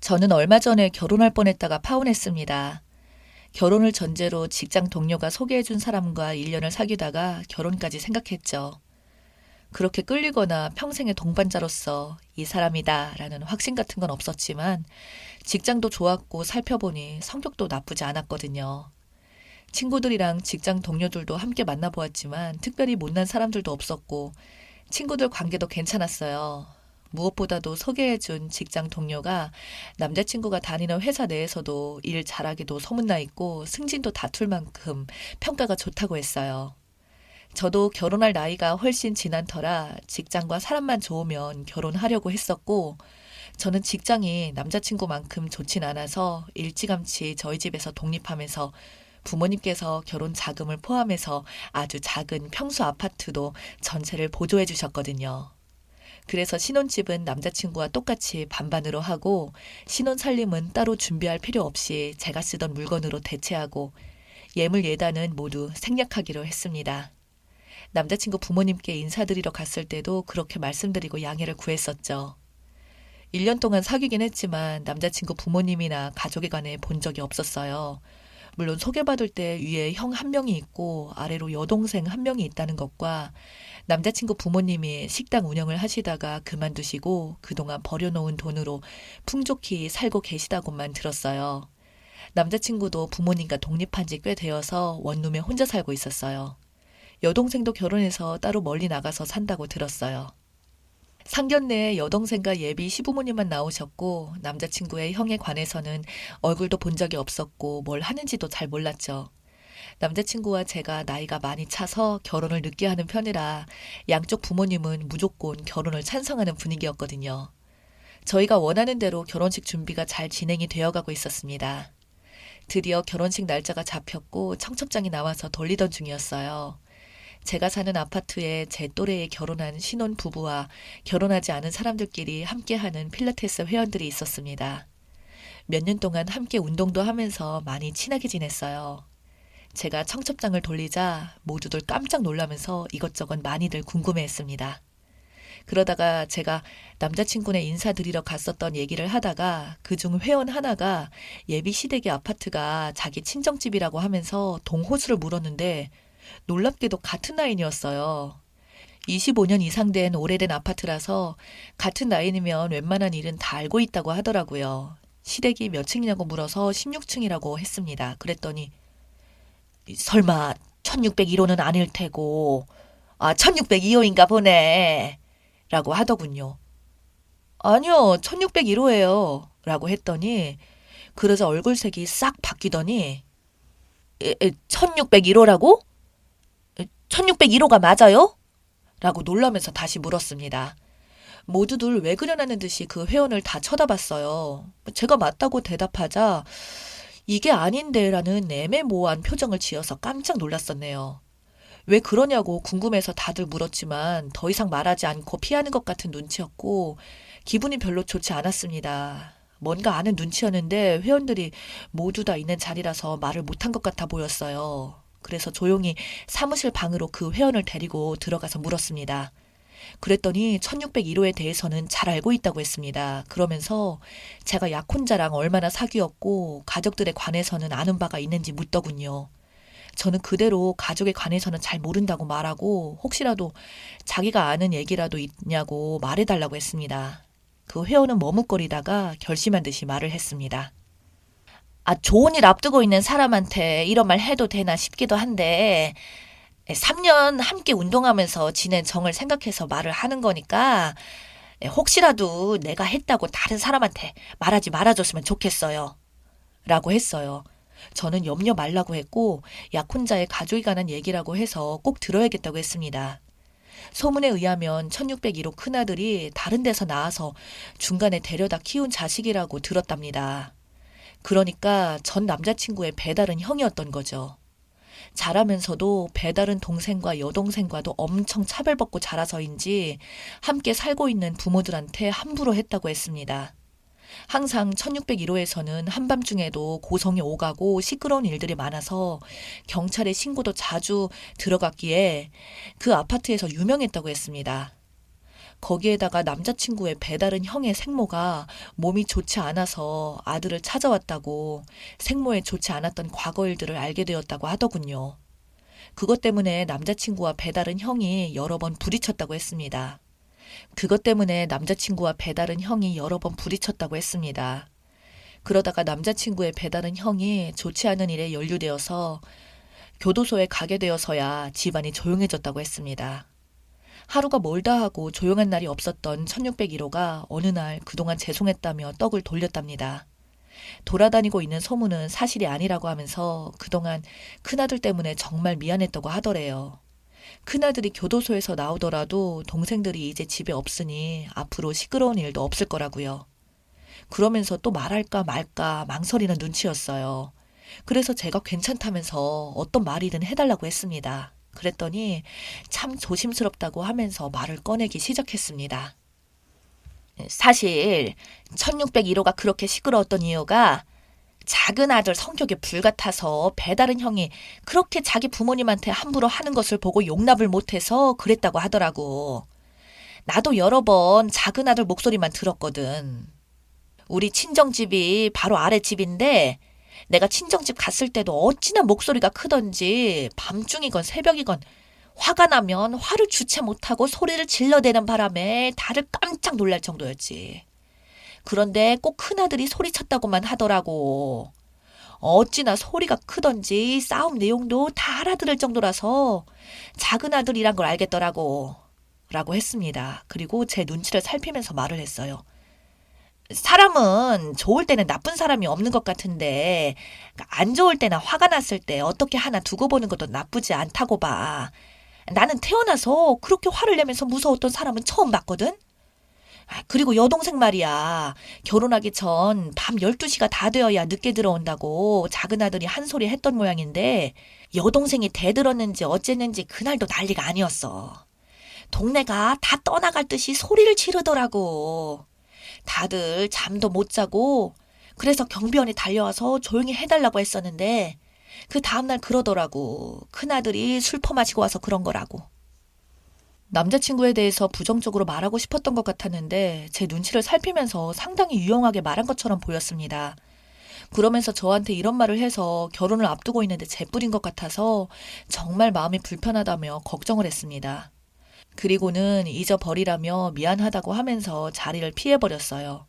저는 얼마 전에 결혼할 뻔했다가 파혼했습니다. 결혼을 전제로 직장 동료가 소개해준 사람과 1년을 사귀다가 결혼까지 생각했죠. 그렇게 끌리거나 평생의 동반자로서 이 사람이다 라는 확신 같은 건 없었지만 직장도 좋았고 살펴보니 성격도 나쁘지 않았거든요. 친구들이랑 직장 동료들도 함께 만나보았지만 특별히 못난 사람들도 없었고 친구들 관계도 괜찮았어요. 무엇보다도 소개해준 직장 동료가 남자친구가 다니는 회사 내에서도 일 잘하기도 소문나 있고 승진도 다툴 만큼 평가가 좋다고 했어요. 저도 결혼할 나이가 훨씬 지난 터라 직장과 사람만 좋으면 결혼하려고 했었고 저는 직장이 남자친구만큼 좋진 않아서 일찌감치 저희 집에서 독립하면서 부모님께서 결혼 자금을 포함해서 아주 작은 평수 아파트도 전세를 보조해 주셨거든요. 그래서 신혼집은 남자친구와 똑같이 반반으로 하고 신혼 살림은 따로 준비할 필요 없이 제가 쓰던 물건으로 대체하고 예물 예단은 모두 생략하기로 했습니다. 남자친구 부모님께 인사드리러 갔을 때도 그렇게 말씀드리고 양해를 구했었죠. 1년 동안 사귀긴 했지만 남자친구 부모님이나 가족에 관해 본 적이 없었어요. 물론 소개받을 때 위에 형 한 명이 있고 아래로 여동생 한 명이 있다는 것과 남자친구 부모님이 식당 운영을 하시다가 그만두시고 그동안 버려놓은 돈으로 풍족히 살고 계시다고만 들었어요. 남자친구도 부모님과 독립한 지 꽤 되어서 원룸에 혼자 살고 있었어요. 여동생도 결혼해서 따로 멀리 나가서 산다고 들었어요. 상견례에 여동생과 예비 시부모님만 나오셨고 남자친구의 형에 관해서는 얼굴도 본 적이 없었고 뭘 하는지도 잘 몰랐죠. 남자친구와 제가 나이가 많이 차서 결혼을 늦게 하는 편이라 양쪽 부모님은 무조건 결혼을 찬성하는 분위기였거든요. 저희가 원하는 대로 결혼식 준비가 잘 진행이 되어가고 있었습니다. 드디어 결혼식 날짜가 잡혔고 청첩장이 나와서 돌리던 중이었어요. 제가 사는 아파트에 제 또래에 결혼한 신혼 부부와 결혼하지 않은 사람들끼리 함께하는 필라테스 회원들이 있었습니다. 몇 년 동안 함께 운동도 하면서 많이 친하게 지냈어요. 제가 청첩장을 돌리자 모두들 깜짝 놀라면서 이것저것 많이들 궁금해했습니다. 그러다가 제가 남자친구네 인사드리러 갔었던 얘기를 하다가 그중 회원 하나가 예비 시댁의 아파트가 자기 친정집이라고 하면서 동호수를 물었는데 놀랍게도 같은 라인이었어요. 25년 이상 된 오래된 아파트라서 같은 라인이면 웬만한 일은 다 알고 있다고 하더라고요. 시댁이 몇 층이냐고 물어서 16층이라고 했습니다. 그랬더니 설마 1601호는 아닐 테고 1602호인가 보네 라고 하더군요. 아니요 1601호예요 라고 했더니 그러자 얼굴색이 싹 바뀌더니 1601호라고? 1601호가 맞아요? 라고 놀라면서 다시 물었습니다. 모두들 왜 그러냐는 듯이 그 회원을 다 쳐다봤어요. 제가 맞다고 대답하자 이게 아닌데 라는 애매모호한 표정을 지어서 깜짝 놀랐었네요. 왜 그러냐고 궁금해서 다들 물었지만 더 이상 말하지 않고 피하는 것 같은 눈치였고 기분이 별로 좋지 않았습니다. 뭔가 아는 눈치였는데 회원들이 모두 다 있는 자리라서 말을 못한 것 같아 보였어요. 그래서 조용히 사무실 방으로 그 회원을 데리고 들어가서 물었습니다. 그랬더니 1601호에 대해서는 잘 알고 있다고 했습니다. 그러면서 제가 약혼자랑 얼마나 사귀었고 가족들에 관해서는 아는 바가 있는지 묻더군요. 저는 그대로 가족에 관해서는 잘 모른다고 말하고 혹시라도 자기가 아는 얘기라도 있냐고 말해달라고 했습니다. 그 회원은 머뭇거리다가 결심한 듯이 말을 했습니다. 좋은 일 앞두고 있는 사람한테 이런 말 해도 되나 싶기도 한데 3년 함께 운동하면서 지낸 정을 생각해서 말을 하는 거니까 혹시라도 내가 했다고 다른 사람한테 말하지 말아줬으면 좋겠어요. 라고 했어요. 저는 염려 말라고 했고 약혼자의 가족에 관한 얘기라고 해서 꼭 들어야겠다고 했습니다. 소문에 의하면 1601호 큰아들이 다른 데서 나와서 중간에 데려다 키운 자식이라고 들었답니다. 그러니까 전 남자친구의 배다른 형이었던 거죠. 자라면서도 배다른 동생과 여동생과도 엄청 차별받고 자라서인지 함께 살고 있는 부모들한테 함부로 했다고 했습니다. 항상 1601호에서는 한밤중에도 고성이 오가고 시끄러운 일들이 많아서 경찰에 신고도 자주 들어갔기에 그 아파트에서 유명했다고 했습니다. 거기에다가 남자친구의 배다른 형의 생모가 몸이 좋지 않아서 아들을 찾아왔다고 생모의 좋지 않았던 과거 일들을 알게 되었다고 하더군요. 그것 때문에 남자친구와 배다른 형이 여러 번 부딪혔다고 했습니다. 그것 때문에 남자친구와 배다른 형이 여러 번 부딪혔다고 했습니다. 그러다가 남자친구의 배다른 형이 좋지 않은 일에 연루되어서 교도소에 가게 되어서야 집안이 조용해졌다고 했습니다. 하루가 멀다 하고 조용한 날이 없었던 1601호가 어느 날 그동안 죄송했다며 떡을 돌렸답니다. 돌아다니고 있는 소문은 사실이 아니라고 하면서 그동안 큰아들 때문에 정말 미안했다고 하더래요. 큰아들이 교도소에서 나오더라도 동생들이 이제 집에 없으니 앞으로 시끄러운 일도 없을 거라고요. 그러면서 또 말할까 말까 망설이는 눈치였어요. 그래서 제가 괜찮다면서 어떤 말이든 해달라고 했습니다. 그랬더니 참 조심스럽다고 하면서 말을 꺼내기 시작했습니다. 사실 1601호가 그렇게 시끄러웠던 이유가 작은 아들 성격이 불같아서 배다른 형이 그렇게 자기 부모님한테 함부로 하는 것을 보고 용납을 못해서 그랬다고 하더라고. 나도 여러 번 작은 아들 목소리만 들었거든. 우리 친정집이 바로 아랫집인데 내가 친정집 갔을 때도 어찌나 목소리가 크던지 밤중이건 새벽이건 화가 나면 화를 주체 못하고 소리를 질러대는 바람에 다들 깜짝 놀랄 정도였지. 그런데 꼭 큰아들이 소리쳤다고만 하더라고. 어찌나 소리가 크던지 싸움 내용도 다 알아들을 정도라서 작은 아들이란 걸 알겠더라고. 라고 했습니다. 그리고 제 눈치를 살피면서 말을 했어요. 사람은 좋을 때는 나쁜 사람이 없는 것 같은데 안 좋을 때나 화가 났을 때 어떻게 하나 두고 보는 것도 나쁘지 않다고 봐. 나는 태어나서 그렇게 화를 내면서 무서웠던 사람은 처음 봤거든? 그리고 여동생 말이야. 결혼하기 전 밤 12시가 다 되어야 늦게 들어온다고 작은 아들이 한 소리 했던 모양인데 여동생이 대들었는지 어쨌는지 그날도 난리가 아니었어. 동네가 다 떠나갈 듯이 소리를 지르더라고. 다들 잠도 못 자고 그래서 경비원이 달려와서 조용히 해달라고 했었는데 그 다음날 그러더라고. 큰아들이 술 퍼마시고 와서 그런 거라고. 남자친구에 대해서 부정적으로 말하고 싶었던 것 같았는데 제 눈치를 살피면서 상당히 유용하게 말한 것처럼 보였습니다. 그러면서 저한테 이런 말을 해서 결혼을 앞두고 있는데 재뿌린 것 같아서 정말 마음이 불편하다며 걱정을 했습니다. 그리고는 잊어버리라며 미안하다고 하면서 자리를 피해버렸어요.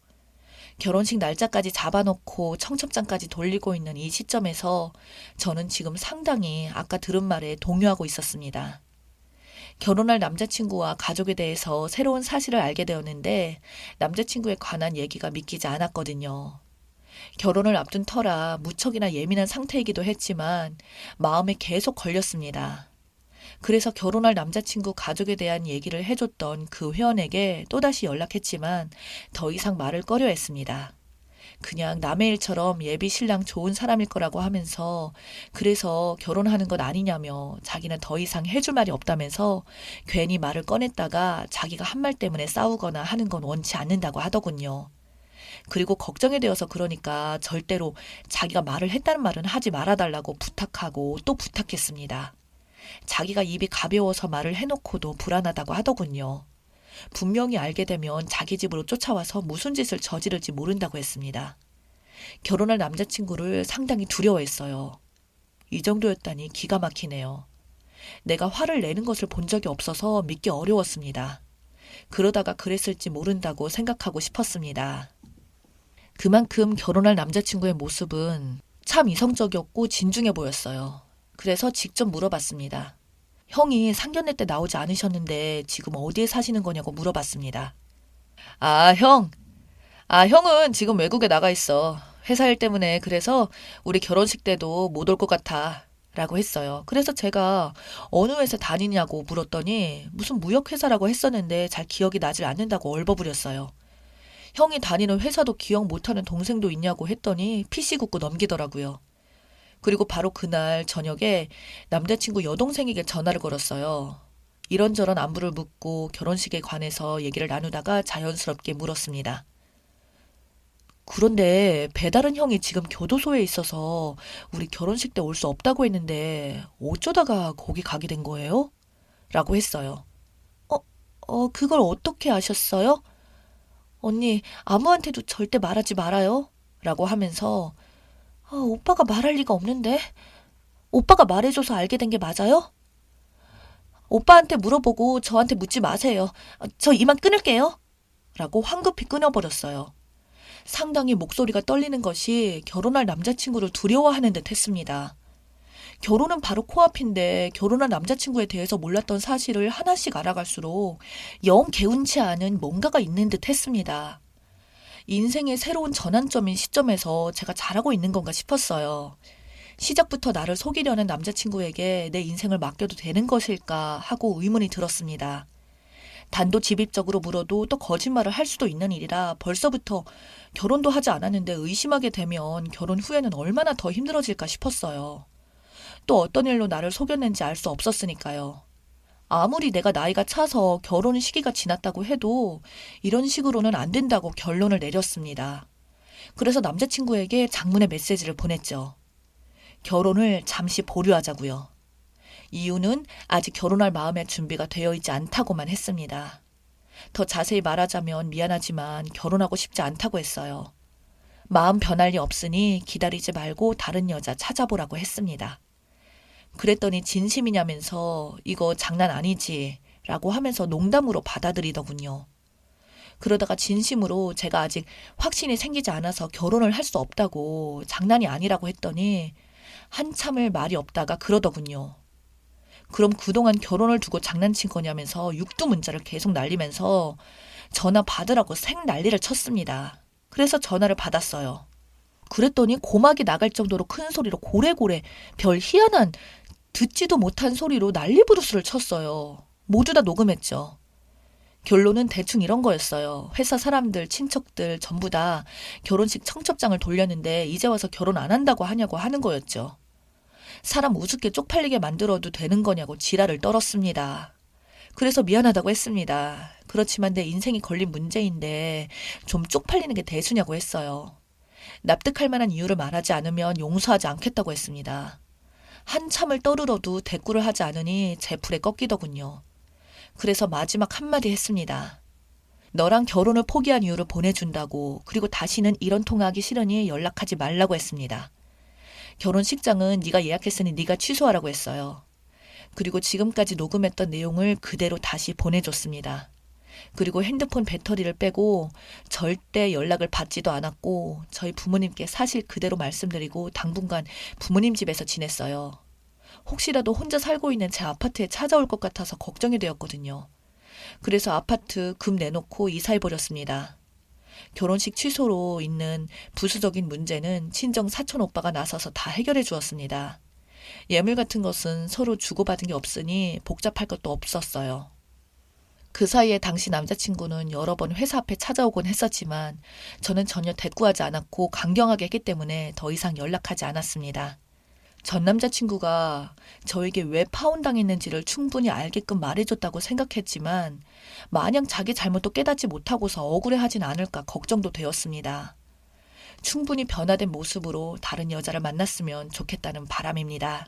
결혼식 날짜까지 잡아놓고 청첩장까지 돌리고 있는 이 시점에서 저는 지금 상당히 아까 들은 말에 동요하고 있었습니다. 결혼할 남자친구와 가족에 대해서 새로운 사실을 알게 되었는데 남자친구에 관한 얘기가 믿기지 않았거든요. 결혼을 앞둔 터라 무척이나 예민한 상태이기도 했지만 마음에 계속 걸렸습니다. 그래서 결혼할 남자친구 가족에 대한 얘기를 해줬던 그 회원에게 또다시 연락했지만 더 이상 말을 꺼려 했습니다. 그냥 남의 일처럼 예비 신랑 좋은 사람일 거라고 하면서 그래서 결혼하는 것 아니냐며 자기는 더 이상 해줄 말이 없다면서 괜히 말을 꺼냈다가 자기가 한 말 때문에 싸우거나 하는 건 원치 않는다고 하더군요. 그리고 걱정이 되어서 그러니까 절대로 자기가 말을 했다는 말은 하지 말아달라고 부탁하고 또 부탁했습니다. 자기가 입이 가벼워서 말을 해놓고도 불안하다고 하더군요. 분명히 알게 되면 자기 집으로 쫓아와서 무슨 짓을 저지를지 모른다고 했습니다. 결혼할 남자친구를 상당히 두려워했어요. 이 정도였다니 기가 막히네요. 내가 화를 내는 것을 본 적이 없어서 믿기 어려웠습니다. 그러다가 그랬을지 모른다고 생각하고 싶었습니다. 그만큼 결혼할 남자친구의 모습은 참 이성적이었고 진중해 보였어요. 그래서 직접 물어봤습니다. 형이 상견례 때 나오지 않으셨는데 지금 어디에 사시는 거냐고 물어봤습니다. 형은 지금 외국에 나가 있어. 회사 일 때문에 그래서 우리 결혼식 때도 못 올 것 같아. 라고 했어요. 그래서 제가 어느 회사 다니냐고 물었더니 무슨 무역회사라고 했었는데 잘 기억이 나질 않는다고 얼버무렸어요. 형이 다니는 회사도 기억 못하는 동생도 있냐고 했더니 PC 굽고 넘기더라고요. 그리고 바로 그날 저녁에 남자친구 여동생에게 전화를 걸었어요. 이런저런 안부를 묻고 결혼식에 관해서 얘기를 나누다가 자연스럽게 물었습니다. 그런데 배다른 형이 지금 교도소에 있어서 우리 결혼식 때 올 수 없다고 했는데 어쩌다가 거기 가게 된 거예요? 라고 했어요. 그걸 어떻게 아셨어요? 언니, 아무한테도 절대 말하지 말아요. 라고 하면서, 오빠가 말할 리가 없는데? 오빠가 말해줘서 알게 된 게 맞아요? 오빠한테 물어보고 저한테 묻지 마세요. 저 이만 끊을게요. 라고 황급히 끊어버렸어요. 상당히 목소리가 떨리는 것이 결혼할 남자친구를 두려워하는 듯 했습니다. 결혼은 바로 코앞인데 결혼한 남자친구에 대해서 몰랐던 사실을 하나씩 알아갈수록 영 개운치 않은 뭔가가 있는 듯 했습니다. 인생의 새로운 전환점인 시점에서 제가 잘하고 있는 건가 싶었어요. 시작부터 나를 속이려는 남자친구에게 내 인생을 맡겨도 되는 것일까 하고 의문이 들었습니다. 단도직입적으로 물어도 또 거짓말을 할 수도 있는 일이라 벌써부터 결혼도 하지 않았는데 의심하게 되면 결혼 후에는 얼마나 더 힘들어질까 싶었어요. 또 어떤 일로 나를 속였는지 알 수 없었으니까요. 아무리 내가 나이가 차서 결혼 시기가 지났다고 해도 이런 식으로는 안 된다고 결론을 내렸습니다. 그래서 남자친구에게 장문의 메시지를 보냈죠. 결혼을 잠시 보류하자고요. 이유는 아직 결혼할 마음의 준비가 되어 있지 않다고만 했습니다. 더 자세히 말하자면 미안하지만 결혼하고 싶지 않다고 했어요. 마음 변할 리 없으니 기다리지 말고 다른 여자 찾아보라고 했습니다. 그랬더니 진심이냐면서 이거 장난 아니지 라고 하면서 농담으로 받아들이더군요. 그러다가 진심으로 제가 아직 확신이 생기지 않아서 결혼을 할 수 없다고 장난이 아니라고 했더니 한참을 말이 없다가 그러더군요. 그럼 그동안 결혼을 두고 장난친 거냐면서 육두문자를 계속 날리면서 전화 받으라고 생 난리를 쳤습니다. 그래서 전화를 받았어요. 그랬더니 고막이 나갈 정도로 큰 소리로 고래고래 별 희한한 듣지도 못한 소리로 난리부르스를 쳤어요. 모두 다 녹음했죠. 결론은 대충 이런 거였어요. 회사 사람들, 친척들 전부 다 결혼식 청첩장을 돌렸는데 이제 와서 결혼 안 한다고 하냐고 하는 거였죠. 사람 우습게 쪽팔리게 만들어도 되는 거냐고 지랄을 떨었습니다. 그래서 미안하다고 했습니다. 그렇지만 내 인생이 걸린 문제인데 좀 쪽팔리는 게 대수냐고 했어요. 납득할 만한 이유를 말하지 않으면 용서하지 않겠다고 했습니다. 한참을 떠들어도 대꾸를 하지 않으니 제 풀에 꺾이더군요. 그래서 마지막 한마디 했습니다. 너랑 결혼을 포기한 이유를 보내준다고, 그리고 다시는 이런 통화하기 싫으니 연락하지 말라고 했습니다. 결혼식장은 네가 예약했으니 네가 취소하라고 했어요. 그리고 지금까지 녹음했던 내용을 그대로 다시 보내줬습니다. 그리고 핸드폰 배터리를 빼고 절대 연락을 받지도 않았고 저희 부모님께 사실 그대로 말씀드리고 당분간 부모님 집에서 지냈어요. 혹시라도 혼자 살고 있는 제 아파트에 찾아올 것 같아서 걱정이 되었거든요. 그래서 아파트 금 내놓고 이사해버렸습니다. 결혼식 취소로 있는 부수적인 문제는 친정 사촌 오빠가 나서서 다 해결해 주었습니다. 예물 같은 것은 서로 주고받은 게 없으니 복잡할 것도 없었어요. 그 사이에 당시 남자친구는 여러 번 회사 앞에 찾아오곤 했었지만 저는 전혀 대꾸하지 않았고 강경하게 했기 때문에 더 이상 연락하지 않았습니다. 전 남자친구가 저에게 왜 파혼당했는지를 충분히 알게끔 말해줬다고 생각했지만 마냥 자기 잘못도 깨닫지 못하고서 억울해하진 않을까 걱정도 되었습니다. 충분히 변화된 모습으로 다른 여자를 만났으면 좋겠다는 바람입니다.